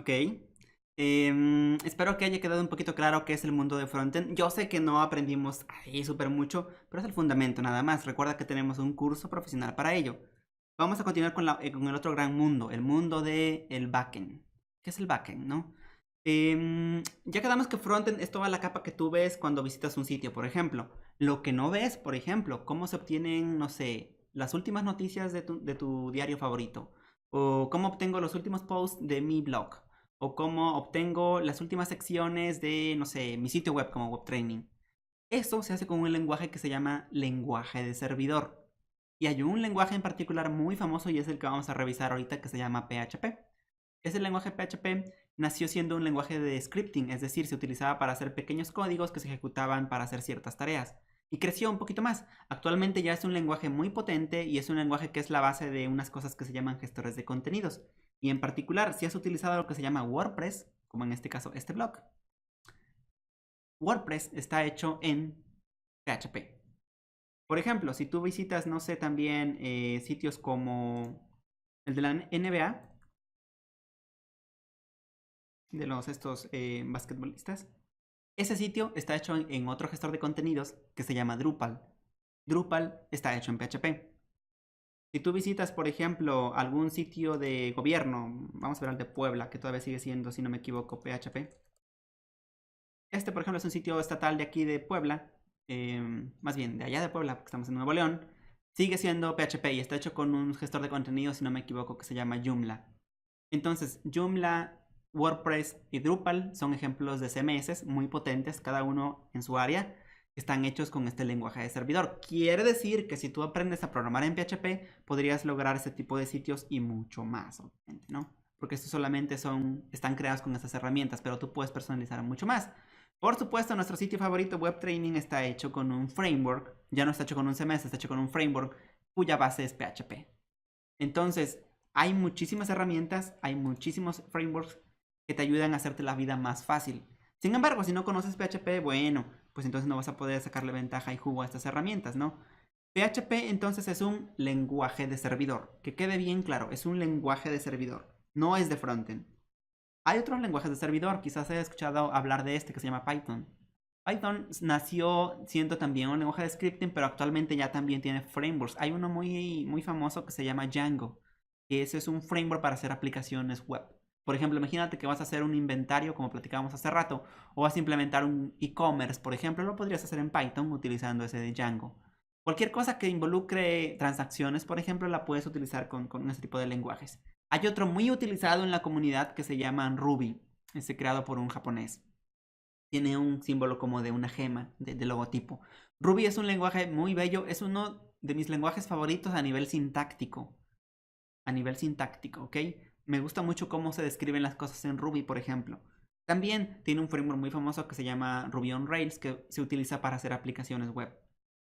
Ok. Espero que haya quedado un poquito claro qué es el mundo de frontend. Yo sé que no aprendimos ahí súper mucho, pero es el fundamento nada más. Recuerda que tenemos un curso profesional para ello. Vamos a continuar con el otro gran mundo, el mundo del backend. ¿Qué es el backend, no? Ya quedamos que frontend es toda la capa que tú ves cuando visitas un sitio, por ejemplo. Lo que no ves, por ejemplo, cómo se obtienen, no sé, las últimas noticias de tu diario favorito. O cómo obtengo los últimos posts de mi blog. O cómo obtengo las últimas secciones de, no sé, mi sitio web como web training. Eso se hace con un lenguaje que se llama lenguaje de servidor. Y hay un lenguaje en particular muy famoso y es el que vamos a revisar ahorita que se llama PHP. Ese lenguaje PHP nació siendo un lenguaje de scripting, es decir, se utilizaba para hacer pequeños códigos que se ejecutaban para hacer ciertas tareas. Y creció un poquito más. Actualmente ya es un lenguaje muy potente y es un lenguaje que es la base de unas cosas que se llaman gestores de contenidos. Y en particular, si has utilizado lo que se llama WordPress, como en este caso este blog, WordPress está hecho en PHP. Por ejemplo, si tú visitas, no sé, también sitios como el de la NBA, de los estos basquetbolistas, ese sitio está hecho en otro gestor de contenidos que se llama Drupal. Drupal está hecho en PHP. Si tú visitas, por ejemplo, algún sitio de gobierno, vamos a ver el de Puebla, que todavía sigue siendo, si no me equivoco, PHP. Este, por ejemplo, es un sitio estatal de aquí de Puebla, más bien de allá de Puebla, porque estamos en Nuevo León. Sigue siendo PHP y está hecho con un gestor de contenidos, si no me equivoco, que se llama Joomla. Entonces, Joomla, WordPress y Drupal son ejemplos de CMS muy potentes, cada uno en su área. Están hechos con este lenguaje de servidor. Quiere decir que si tú aprendes a programar en PHP, podrías lograr ese tipo de sitios y mucho más, obviamente, ¿no? Porque estos solamente están creados con estas herramientas, pero tú puedes personalizar mucho más. Por supuesto, nuestro sitio favorito, Web Training, está hecho con un framework. Ya no está hecho con un CMS, está hecho con un framework cuya base es PHP. Entonces, hay muchísimas herramientas, hay muchísimos frameworks que te ayudan a hacerte la vida más fácil. Sin embargo, si no conoces PHP, bueno, pues entonces no vas a poder sacarle ventaja y jugo a estas herramientas, ¿no? PHP entonces es un lenguaje de servidor. Que quede bien claro, es un lenguaje de servidor. No es de frontend. Hay otros lenguajes de servidor, quizás hayas escuchado hablar de este que se llama Python. Python nació siendo también un lenguaje de scripting, pero actualmente ya también tiene frameworks. Hay uno muy, muy famoso que se llama Django, que ese es un framework para hacer aplicaciones web. Por ejemplo, imagínate que vas a hacer un inventario, como platicábamos hace rato, o vas a implementar un e-commerce, por ejemplo, lo podrías hacer en Python utilizando ese de Django. Cualquier cosa que involucre transacciones, por ejemplo, la puedes utilizar con este tipo de lenguajes. Hay otro muy utilizado en la comunidad que se llama Ruby, este creado por un japonés. Tiene un símbolo como de una gema de logotipo. Ruby es un lenguaje muy bello, es uno de mis lenguajes favoritos a nivel sintáctico. A nivel sintáctico, ¿ok? Me gusta mucho cómo se describen las cosas en Ruby, por ejemplo. También tiene un framework muy famoso que se llama Ruby on Rails, que se utiliza para hacer aplicaciones web.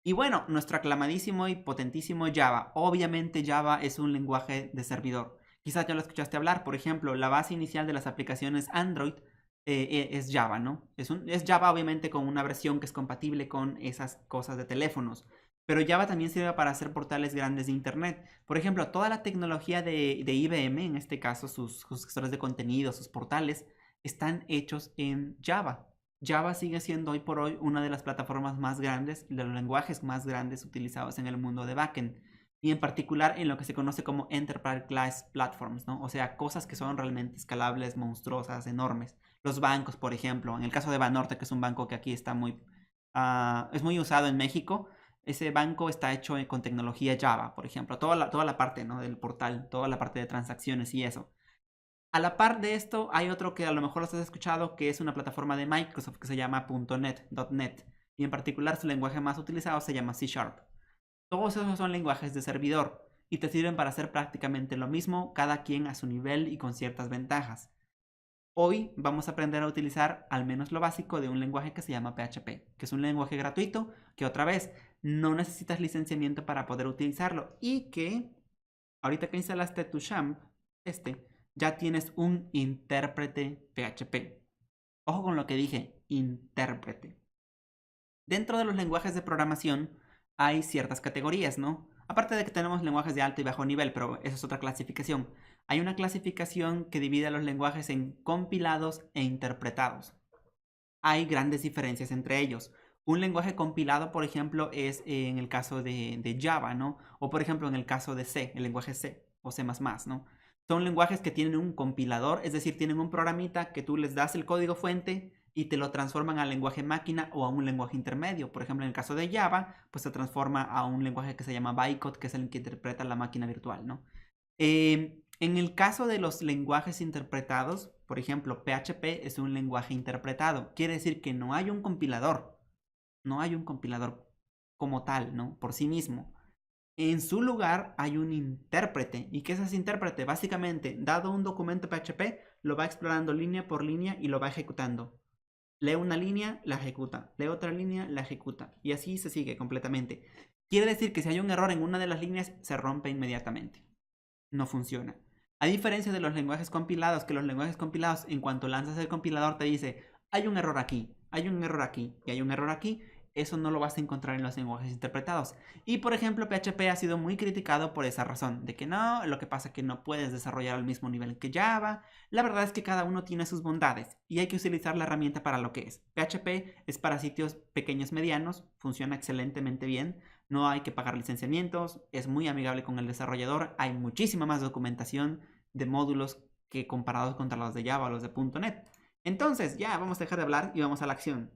Y bueno, nuestro aclamadísimo y potentísimo Java. Obviamente Java es un lenguaje de servidor. Quizás ya lo escuchaste hablar, por ejemplo, la base inicial de las aplicaciones Android es Java, ¿no? Es Java obviamente con una versión que es compatible con esas cosas de teléfonos. Pero Java también sirve para hacer portales grandes de Internet. Por ejemplo, toda la tecnología de IBM, en este caso sus gestores de contenido, sus portales, están hechos en Java. Java sigue siendo hoy por hoy una de las plataformas más grandes, de los lenguajes más grandes utilizados en el mundo de backend. Y en particular en lo que se conoce como Enterprise Class Platforms, ¿no? O sea, cosas que son realmente escalables, monstruosas, enormes. Los bancos, por ejemplo, en el caso de Banorte, que es un banco que aquí está es muy usado en México, ese banco está hecho con tecnología Java, por ejemplo, toda la parte, ¿no? Del portal, toda la parte de transacciones y eso. A la par de esto, hay otro que a lo mejor los has escuchado, que es una plataforma de Microsoft que se llama .NET, y en particular su lenguaje más utilizado se llama C Sharp. Todos esos son lenguajes de servidor y te sirven para hacer prácticamente lo mismo, cada quien a su nivel y con ciertas ventajas. Hoy vamos a aprender a utilizar al menos lo básico de un lenguaje que se llama PHP, que es un lenguaje gratuito que otra vez no necesitas licenciamiento para poder utilizarlo y que ahorita que instalaste tu XAMPP, ya tienes un intérprete PHP. Ojo con lo que dije, intérprete. Dentro de los lenguajes de programación hay ciertas categorías, ¿no? Aparte de que tenemos lenguajes de alto y bajo nivel, pero esa es otra clasificación. Hay una clasificación que divide a los lenguajes en compilados e interpretados. Hay grandes diferencias entre ellos. Un lenguaje compilado, por ejemplo, es en el caso de Java, ¿no? O por ejemplo en el caso de C, el lenguaje C o C++, ¿no? Son lenguajes que tienen un compilador, es decir, tienen un programita que tú les das el código fuente y te lo transforman al lenguaje máquina o a un lenguaje intermedio. Por ejemplo, en el caso de Java, pues se transforma a un lenguaje que se llama bytecode, que es el que interpreta la máquina virtual, ¿no? En el caso de los lenguajes interpretados, por ejemplo, PHP es un lenguaje interpretado. Quiere decir que no hay un compilador. No hay un compilador como tal, ¿no? Por sí mismo. En su lugar hay un intérprete. ¿Y qué es ese intérprete? Básicamente, dado un documento PHP, lo va explorando línea por línea y lo va ejecutando. Lee una línea, la ejecuta. Lee otra línea, la ejecuta. Y así se sigue completamente. Quiere decir que si hay un error en una de las líneas, se rompe inmediatamente. No funciona. A diferencia de los lenguajes compilados, que los lenguajes compilados, en cuanto lanzas el compilador, te dice, hay un error aquí, hay un error aquí y hay un error aquí. Eso no lo vas a encontrar en los lenguajes interpretados. Y por ejemplo, PHP ha sido muy criticado por esa razón, de que no, lo que pasa es que no puedes desarrollar al mismo nivel que Java. La verdad es que cada uno tiene sus bondades y hay que utilizar la herramienta para lo que es. PHP es para sitios pequeños medianos, funciona excelentemente bien, no hay que pagar licenciamientos, es muy amigable con el desarrollador, hay muchísima más documentación de módulos que comparados contra los de Java o los de .NET. Entonces, ya vamos a dejar de hablar y vamos a la acción.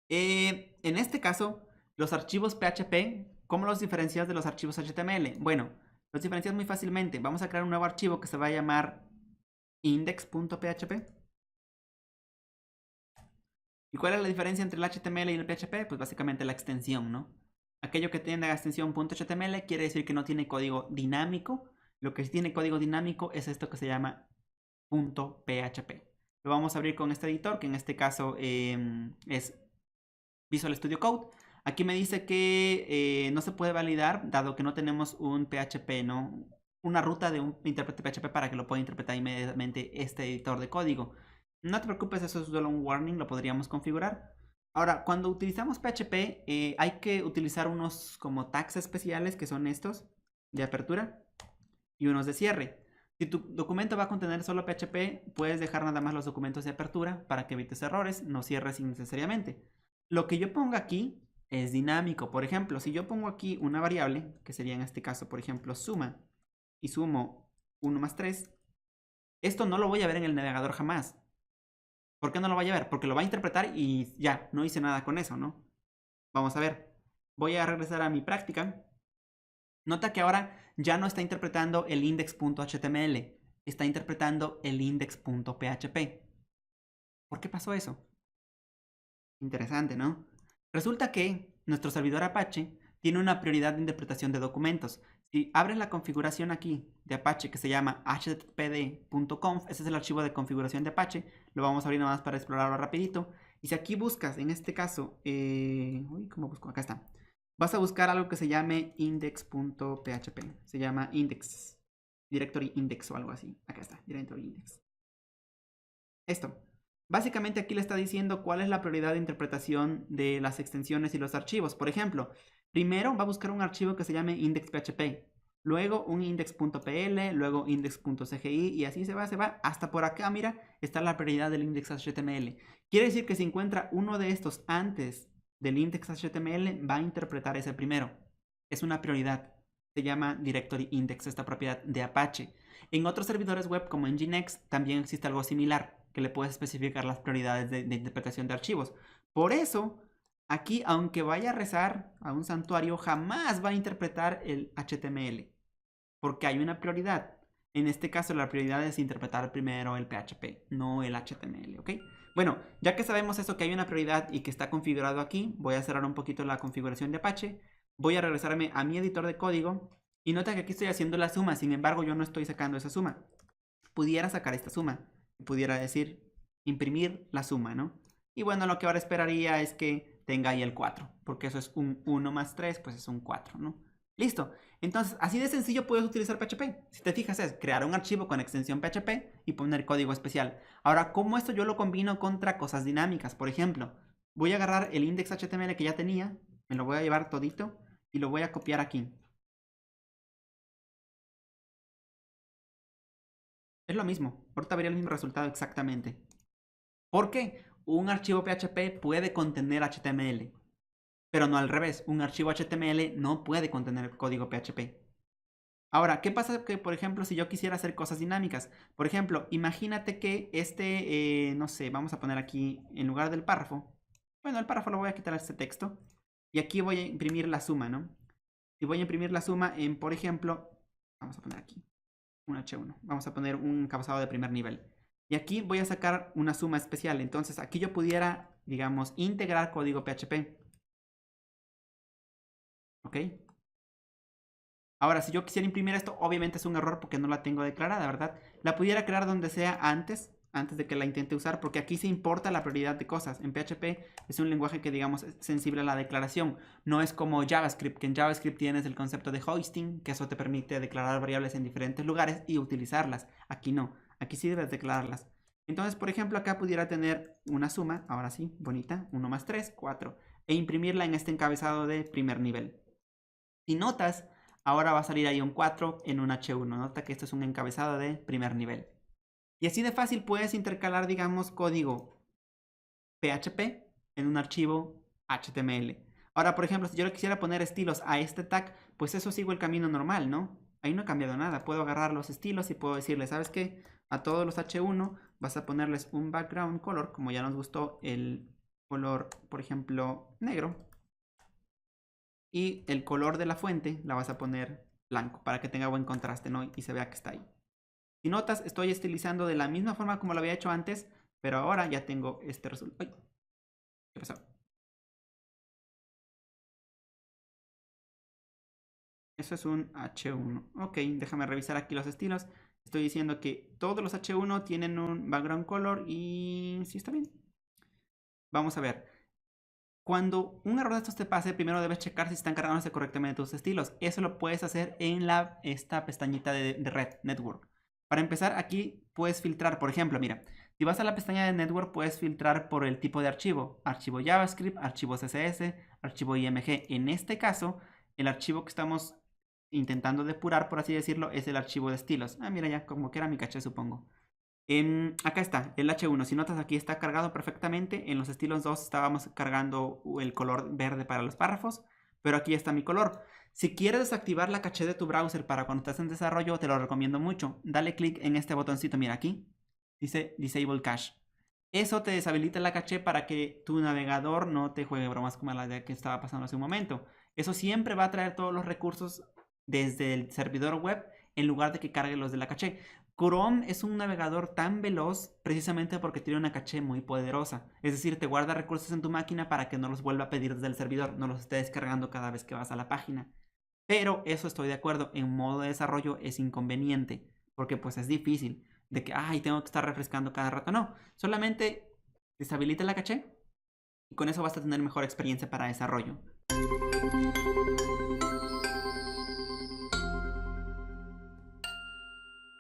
En este caso, los archivos PHP, ¿cómo los diferencias de los archivos HTML? Bueno, los diferencias muy fácilmente. Vamos a crear un nuevo archivo que se va a llamar index.php. ¿Y cuál es la diferencia entre el HTML y el PHP? Pues básicamente la extensión, ¿no? Aquello que tiene la extensión .html quiere decir que no tiene código dinámico. Lo que sí tiene código dinámico es esto que se llama .php. Lo vamos a abrir con este editor, que en este caso es Visual Studio Code. Aquí me dice que no se puede validar, dado que no tenemos un PHP, ¿no? Una ruta de un intérprete PHP para que lo pueda interpretar inmediatamente este editor de código. No te preocupes, eso es solo un warning, lo podríamos configurar. Ahora, cuando utilizamos PHP, hay que utilizar unos como tags especiales, que son estos, de apertura, y unos de cierre. Si tu documento va a contener solo PHP, puedes dejar nada más los documentos de apertura para que evites errores, no cierres innecesariamente. Lo que yo pongo aquí es dinámico. Por ejemplo, si yo pongo aquí una variable, que sería en este caso, por ejemplo, suma, y sumo 1 más 3, esto no lo voy a ver en el navegador jamás. ¿Por qué no lo voy a ver? Porque lo va a interpretar y ya, no hice nada con eso, ¿no? Vamos a ver. Voy a regresar a mi práctica. Nota que ahora ya no está interpretando el index.html, está interpretando el index.php. ¿Por qué pasó eso? Interesante, ¿no? Resulta que nuestro servidor Apache tiene una prioridad de interpretación de documentos. Si abres la configuración aquí de Apache que se llama httpd.conf, ese es el archivo de configuración de Apache, lo vamos a abrir nada más para explorarlo rapidito. Y si aquí buscas, en este caso, ¿cómo busco? Acá está. Vas a buscar algo que se llame index.php, se llama index, directory index o algo así. Acá está, directory index. Esto. Básicamente aquí le está diciendo cuál es la prioridad de interpretación de las extensiones y los archivos. Por ejemplo, primero va a buscar un archivo que se llame index.php, luego un index.pl, luego index.cgi y así se va, hasta por acá, mira, está la prioridad del index.html. Quiere decir que si encuentra uno de estos antes del index.html, va a interpretar ese primero. Es una prioridad. Se llama directory index, esta propiedad de Apache. En otros servidores web como en Nginx también existe algo similar, que le puedes especificar las prioridades de interpretación de archivos. Por eso, aquí, aunque vaya a rezar a un santuario, jamás va a interpretar el HTML, porque hay una prioridad. En este caso, la prioridad es interpretar primero el PHP, no el HTML, ¿ok? Bueno, ya que sabemos eso, que hay una prioridad y que está configurado aquí, voy a cerrar un poquito la configuración de Apache, voy a regresarme a mi editor de código, y nota que aquí estoy haciendo la suma, sin embargo, yo no estoy sacando esa suma. Pudiera sacar esta suma, pudiera decir imprimir la suma, ¿no? Y bueno, lo que ahora esperaría es que tenga ahí el 4, porque eso es un 1 más 3, pues es un 4, ¿no? Listo. Entonces, así de sencillo puedes utilizar PHP. Si te fijas, es crear un archivo con extensión PHP y poner código especial. Ahora, ¿cómo esto yo lo combino contra cosas dinámicas? Por ejemplo, voy a agarrar el index.html que ya tenía, me lo voy a llevar todito y lo voy a copiar aquí. Es lo mismo. Ahorita vería el mismo resultado exactamente. ¿Por qué? Un archivo PHP puede contener HTML, pero no al revés. Un archivo HTML no puede contener código PHP. Ahora, ¿qué pasa que, por ejemplo, si yo quisiera hacer cosas dinámicas? Por ejemplo, imagínate que no sé, vamos a poner aquí en lugar del párrafo. Bueno, el párrafo lo voy a quitar a este texto. Y aquí voy a imprimir la suma, ¿no? Y voy a imprimir la suma en, por ejemplo, vamos a poner aquí un H1. Vamos a poner un encabezado de primer nivel. Y aquí voy a sacar una suma especial. Entonces aquí yo pudiera, digamos, integrar código PHP. ¿Ok? Ahora, si yo quisiera imprimir esto, obviamente es un error porque no la tengo declarada, ¿verdad? La pudiera crear donde sea antes de que la intente usar, porque aquí se importa la prioridad de cosas. En PHP es un lenguaje que, digamos, es sensible a la declaración. No es como JavaScript, que en JavaScript tienes el concepto de hoisting, que eso te permite declarar variables en diferentes lugares y utilizarlas. Aquí no, aquí sí debes declararlas. Entonces, por ejemplo, acá pudiera tener una suma, ahora sí, bonita, 1 más 3, 4, e imprimirla en este encabezado de primer nivel. Si notas, ahora va a salir ahí un 4 en un H1. Nota que esto es un encabezado de primer nivel. Y así de fácil puedes intercalar, digamos, código PHP en un archivo HTML. Ahora, por ejemplo, si yo le quisiera poner estilos a este tag, pues eso sigo el camino normal, ¿no? Ahí no he cambiado nada. Puedo agarrar los estilos y puedo decirle, ¿sabes qué? A todos los H1 vas a ponerles un background color, como ya nos gustó el color, por ejemplo, negro. Y el color de la fuente la vas a poner blanco para que tenga buen contraste, ¿no? Y se vea que está ahí. Si notas, estoy estilizando de la misma forma como lo había hecho antes, pero ahora ya tengo este resultado. ¿Qué pasó? Eso es un H1. Ok, déjame revisar aquí los estilos. Estoy diciendo que todos los H1 tienen un background color y sí está bien. Vamos a ver. Cuando un error de estos te pase, primero debes checar si están cargándose correctamente tus estilos. Eso lo puedes hacer en esta pestañita de Red Network. Para empezar, aquí puedes filtrar, por ejemplo, mira, si vas a la pestaña de Network, puedes filtrar por el tipo de archivo. Archivo JavaScript, archivo CSS, archivo IMG. En este caso, el archivo que estamos intentando depurar, por así decirlo, es el archivo de estilos. Ah, mira ya, como que era mi caché, supongo. Acá está, el H1. Si notas, aquí está cargado perfectamente. En los estilos 2 estábamos cargando el color verde para los párrafos, pero aquí está mi color. Si quieres desactivar la caché de tu browser para cuando estés en desarrollo, te lo recomiendo mucho. Dale clic en este botoncito, mira aquí. Dice Disable Cache. Eso te deshabilita la caché para que tu navegador no te juegue bromas como la de que estaba pasando hace un momento. Eso siempre va a traer todos los recursos desde el servidor web en lugar de que cargue los de la caché. Chrome es un navegador tan veloz precisamente porque tiene una caché muy poderosa. Es decir, te guarda recursos en tu máquina para que no los vuelva a pedir desde el servidor, no los esté descargando cada vez que vas a la página. Pero eso estoy de acuerdo, en modo de desarrollo es inconveniente, porque pues es difícil de que, ay, tengo que estar refrescando cada rato. No, solamente deshabilita la caché y con eso vas a tener mejor experiencia para desarrollo.